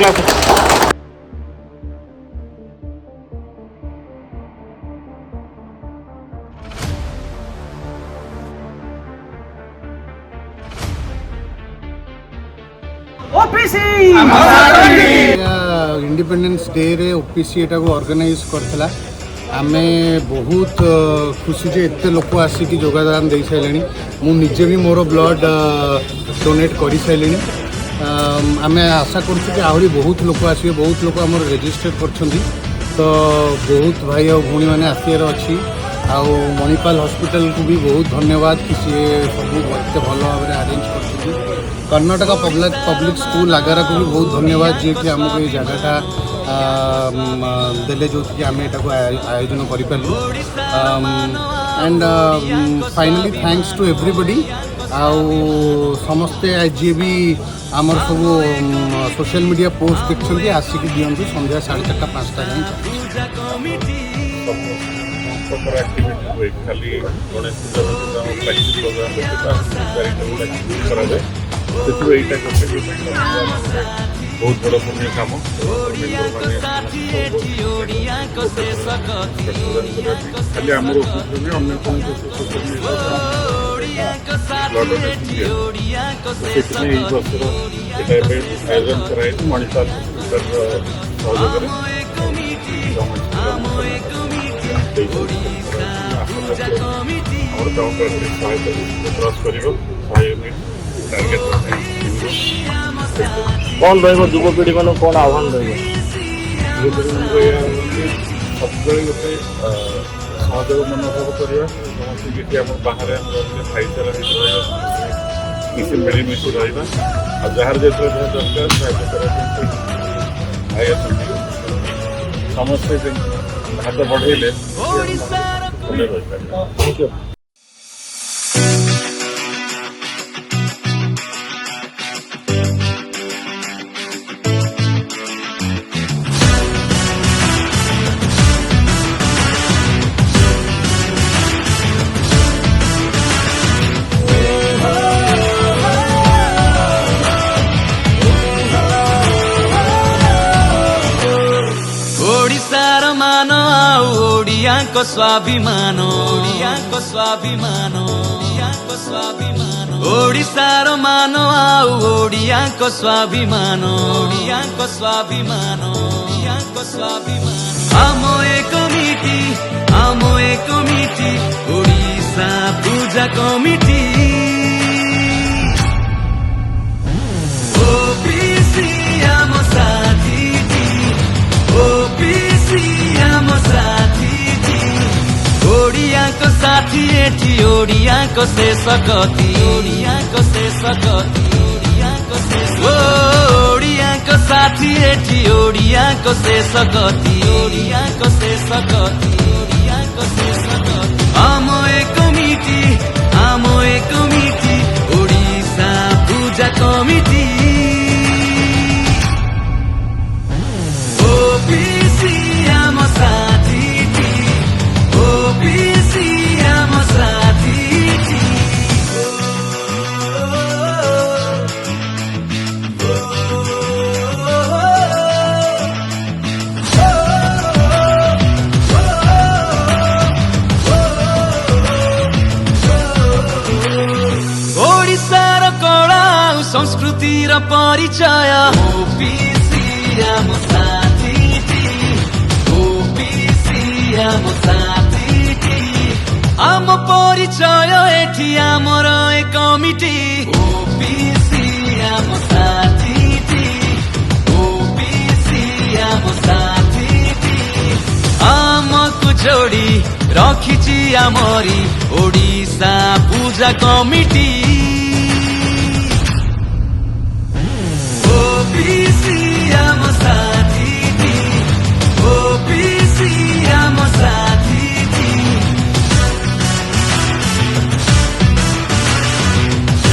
Class independence day रे OPC एटा को organise करथला आमे बहुत खुशी जे एते लोक आसिक योगदान दे सारे मु निजे भी मोर ब्लड डोनेट कर सारे आमे आशा करूँ कि आहरी बहुत लोक आसवे बहुत लोक आम रेजिस्टर कर तो बहुत भाई और भौणी मैंने आसार अच्छी आउ मणिपाल हॉस्पिटल को भी बहुत धन्यवाद कि सी सब एत भल भाव में अरेंज कर कर्नाटक पब्लिक स्कूल आगारा को भी बहुत धन्यवाद जी कि आमको ये जगहटा देले जो कि आम यहाँ आयोजन करूँ and finally thanks to everybody आउ समस्ते जी भी आमर सब सोशल मीडिया पोस्ट देखते आसिक दिंतु संध्या 4:30 5टा खाली गणेश पूजा बहुत बड़ा पुण्य काम खाली आम आयोजन कराई मणिपाल सहयोग कौन रुवपीढ़ी मान कौन आह्वान सब गोटे सहयोग मनोभाव करवा समस्त आम बाहर भाईचारा मिसी मिलमिशि रहा जार जो दरकार समस्ते हाथ बढ़ेले भले रही। को स्वाभिमान ओडिशार मान आउ ओडिया को स्वाभिमान आम एक कमिटी ओडिशा पूजा कमिटी ओबीसी आम साथी ओबीसी आम साथी ओडिया को साथी एठी ओडिया को शेष गति ओडिया को साथी एठी ओडिया को शेष गति आम एक कमिटी ओडिशा पूजा कमिटी ओबीसी आम साथी ओबीसी आम साथी ओडिशार कला संस्कृतिर परिचय ओबीसी आम साथी ओबीसी आम साथी आम परिचय एठी आमर ए कमिटी ओबीसी आम साथी ओबीसी आम साथी आमको जोड़ी रखिछि आमरी ओडिशा पूजा कमिटी।